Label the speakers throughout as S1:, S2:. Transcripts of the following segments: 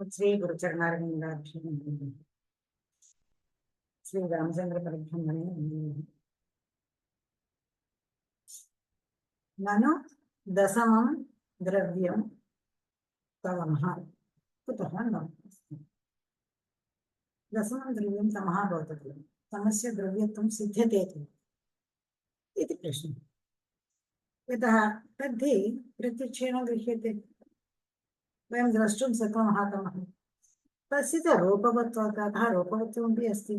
S1: श्री गुरुचरणारविंदाभ्यां श्री रामचंद्र परब्रह्मणे ननु दशमं द्रव्यं तमः कुतः न दशमं द्रव्यं तमः भवति तमस्य द्रव्यत्वं सिद्ध्यते इति प्रश्नः। यतः तद्धि प्रत्यक्षेण गृह्यते, वयं द्रष्टुं शक्नुमः तमः तस्य च रूपवत्वात् रूपवत्वमपि अस्ति,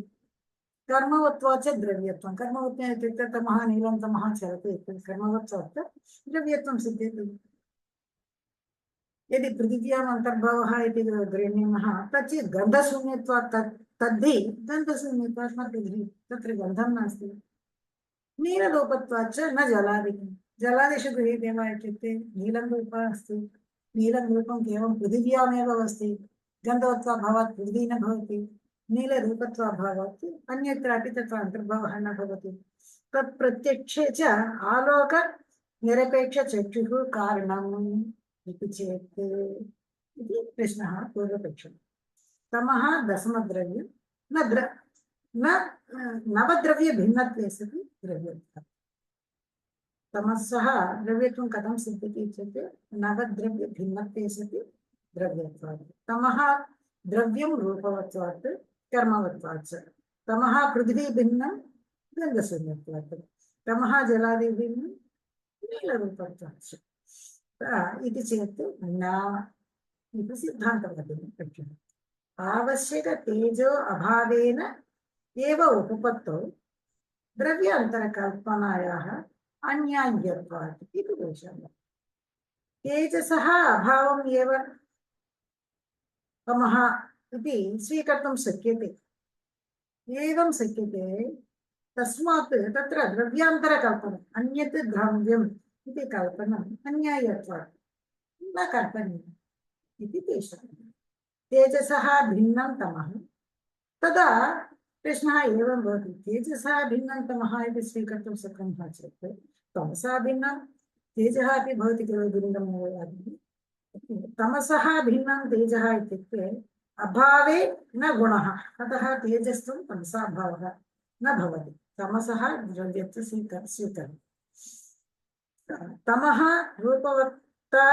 S1: कर्मवत्वाच्च द्रव्यत्वं। कर्मवत्वम् इत्युक्ते तमः नीलं तमः चलति, कर्मवत्वात् द्रव्यत्वं सिद्ध्यति। यदि पृथिव्याम् अन्तर्भावः इति गृह्णीमः तच्च गन्धशून्यत्वात् तद्धि गन्धशून्यत्वात् न पृथिवी, तत्र गन्धं नास्ति। नीलरूपत्वाच्च न जलादिकं, जलादिषु गृह्यते वा इत्युक्ते नीलं रूपम् अस्ति, नीलं रूपं केवलं पृथिव्यामेव अस्ति, गन्धवत्वाभावात् पृथिवी न भवति, नीलरूपत्वाभावात् अन्यत्रापि तत्र अन्तर्भावः न भवति। तत् प्रत्यक्षे च आलोक निरपेक्षचक्षुः कारणम् इति चेत् इति प्रश्नः पूर्वपक्षः। तमः दशमद्रव्यं न नवद्रव्य भिन्नत्वे सति द्रव्यत्वम्। तमसः द्रव्यत्वं कथं सिद्ध्यति चेत् नवद्रव्य भिन्नत्वे सति द्रव्यत्वात्। तमः द्रव्यं रूपवत्वात् कर्मवत्वात्, तमः पृथ्वी भिन्नं गन्धशून्यत्वात्, तमः जलादि भिन्नं नीलरूपत्वात् इति चेत् न इति सिद्धान्तवचनं। आवश्यक तेजो अभावेन एव उपपत्तौ द्रव्यान्तरकल्पनायाः अन्याय्यत्वात् इति दोषः। तेजसः अभावम् एव तमः इति स्वीकर्तुं शक्यते, एवं शक्यते। तस्मात् तत्र द्रव्यान्तरकल्पनम्, अन्यत् द्रव्यम् इति कल्पनम् अन्याय्यत्वात् न कल्पनीयम् इति तेषां। तेजसः भिन्नं तमः, तदा प्रश्नः एवं भवति, तेजसः भिन्नं तमः इति स्वीकर्तुं शक्नुमः चेत् तमसः भिन्नं तेजः अपि भवति खलु, भिन्नं। तमसः भिन्नं तेजः इत्युक्ते अभावे न गुणः, अतः तेजस्त्वं तमसाभावः न भवति, तमसः द्रव्यत्वं स्वीकरोति। तमः रूपवत्ता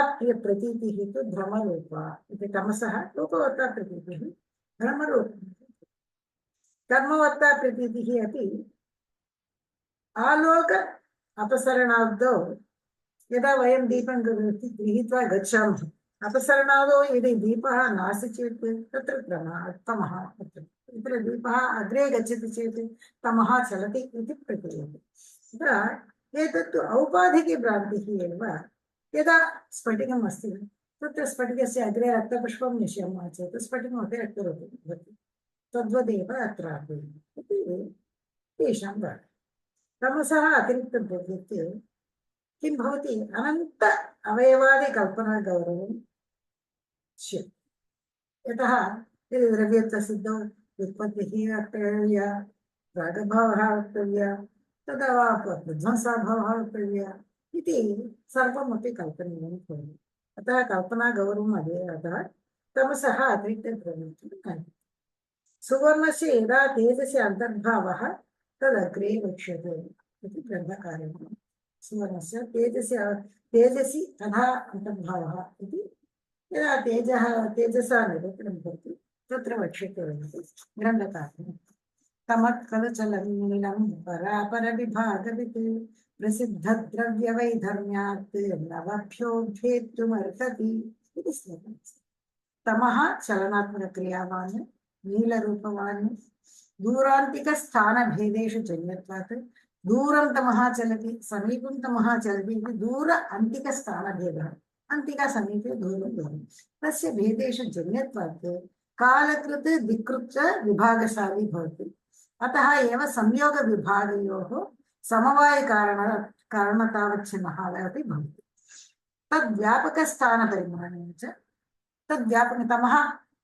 S1: प्रतीतिः तु भ्रमरूपा इति, तमसः रूपवत्ता प्रतीतिः भ्रमरूपा। कर्मवत्ता प्रतीतिः अपि आलोक अपसरणादौ, यदा वयं दीपं गृहीत्वा गच्छामः, अपसरणादौ यदि दीपः नास्ति चेत् तत्र तमः, तत्र दीपः अग्रे गच्छति चेत् तमः चलति इति प्रतीयते। एतत् औपाधिकभ्रान्तिः एव। यदा स्फटिकम् अस्ति, तत्र स्फटिकस्य अग्रे रक्तपुष्पं निश्यामः चेत् स्फटिकमपि रक्तरूपं भवति, तद्वदेव अत्रापि इति तेषां वाक्यं। तमसः अतिरिक्तद्रव्यत्वे किं भवति, अनन्त अवयवादिकल्पना गौरवं स्यात्। यतः यदि द्रव्यत्वसिद्धौ व्युत्पत्तिः वक्तव्या, रागभावः वक्तव्यः, तदा वा विध्वंसाभावः वक्तव्यः इति सर्वमपि कल्पनीयं भवति। अतः कल्पना गौरवम् अतः तमसः अतिरिक्तद्रव्यत्वं। सुवर्णस्य यदा तेजस्य अन्तर्भावः तदग्रे वक्ष्यते इति ग्रन्थकारेण। सुवर्णस्य तेजसि तथा अन्तर्भावः इति यदा तेजसा निरूपणं भवति तत्र वक्ष्यते इति ग्रन्थकारेण। तमत्कलचलनीलं परापरविभागवित् प्रसिद्धद्रव्यवैधर्म्यात् नवभ्योऽभ्येतुमर्हति इति श्लोकः। तमः चलनात्मकक्रियावान्, नीलरूपवान्, दूरान्तिकस्थानभेदेषु जन्यत्वात्। दूरं तमः चलति, समीपं तमः चलति इति दूर अन्तिकस्थानभेदः, अन्तिका समीपे दूरं दूरं, तस्य भेदेषु जन्यत्वात् कालकृत् दिक्कृत् च विभागशाली भवति। अतः एव संयोगविभागयोः समवायकारणतावच्छिन्नः अपि भवति। तद्व्यापकस्थानपरिमाणेन च तद्व्यापकतमः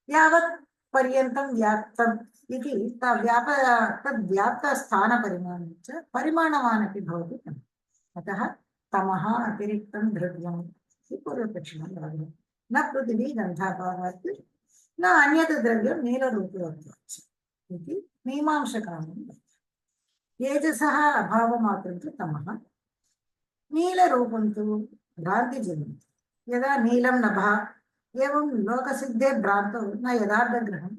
S1: यावत् पर्यन्तं व्याप्तम् इति तद्व्याप्तस्थानपरिमाणं च परिमाणवान् अपि भवति। अतः तमः अतिरिक्तं द्रव्यम् इति पूर्वपक्षः। न पृथिवी गन्धाभावात् न अन्यत् द्रव्यं नीलरूपवत्वाच् इति मीमांसकानां मतं। तेजसः अभावमात्रं तु तमः, नीलरूपं तु भ्रान्तिजन्यं। यदा नीलं नभः एवं लोकसिद्धे भ्रान्तौ न यथार्थग्रहं।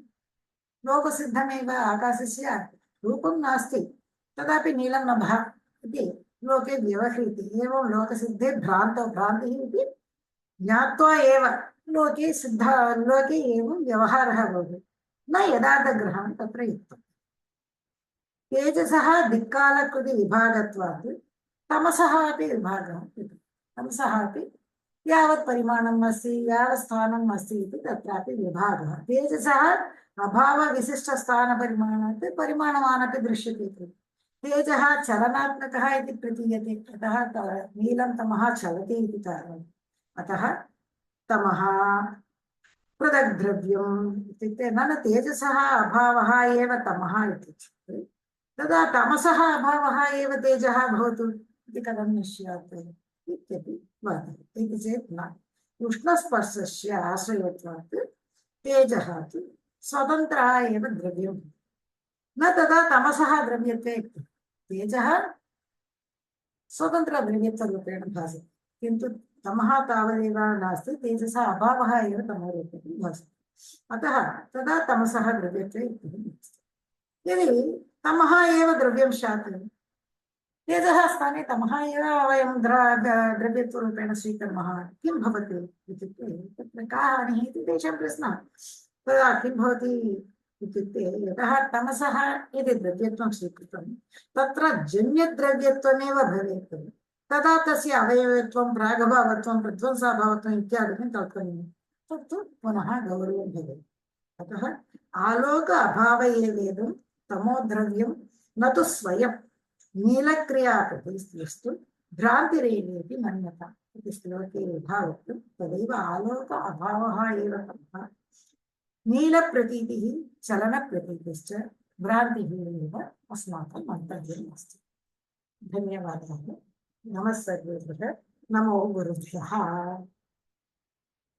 S1: लोकसिद्धमेव आकाशस्य रूपं नास्ति, तदापि नीलं नभः इति लोके व्यवह्रियते। एवं लोकसिद्धे भ्रान्तौ, भ्रान्तिः इति ज्ञात्वा एव लोके लोके एवं व्यवहारः भवति, न यथार्थग्रहं तत्र युक्तम्। तेजसः दिक्कालकृति विभागत्वात् तमसः अपि विभागः कृतः। तमसः अपि यावत् परिमाणम् अस्ति, यावत् स्थानम् अस्ति इति तत्रापि विभागः। तेजसः अभावविशिष्टस्थानपरिमाणात् परिमाणवानपि दृश्यते खलु। तेजः चलनात्मकः इति प्रतीयते, अतः नीलं तमः चलति इति कारणम्। अतः तमः पृथग्द्रव्यम् इत्युक्ते न तेजसः अभावः एव तमः इति चेत् तदा तमसः अभावः एव तेजः भवतु इति कथं न स्यात् इत्यपि वदति। इति चेत् न, उष्णस्पर्शस्य आश्रयत्वात् तेजः तु स्वतन्त्रः एव द्रव्यं, न तदा तमसः द्रव्यत्वे। तेजः स्वतन्त्रद्रव्यत्वरूपेण भासते, किन्तु तमः तावदेव नास्ति, तेजसः अभावः एव तमोरूपेण भासते। अतः तदा तमसः द्रव्यत्वे नास्ति। यदि तमः एव द्रव्यं स्यात्, तेजः स्थाने तमः एव वयं द्रव्यत्वरूपेण स्वीकुर्मः, किं भवति इत्युक्ते तत्र का हानिः इति तेषां प्रश्नः। तदा किं भवति इत्युक्ते यतः तमसः यदि द्रव्यत्वं स्वीकृतं तत्र जन्यद्रव्यत्वमेव भवेत्, तदा तस्य अवयवत्वं, प्रागभावत्वं, प्रध्वंसाभावत्वम् इत्यादिकं कल्पनीयं, तत्तु पुनः गौरवं भवेत्। अतः आलोक अभाव एवेदं तमोद्रव्यं न तु स्वयं नीलक्रियापतिस्तु भ्रान्तिरेवेति मन्यता इति श्लोके यथावक्तं तदैव आलोक अभावः एव तमः, नीलप्रतीतिः चलनप्रतीतिश्च भ्रान्तिः एव अस्माकं मन्तव्यम् अस्ति। धन्यवादः। नमः सर्वेभ्यः। नमो गुरुभ्यः।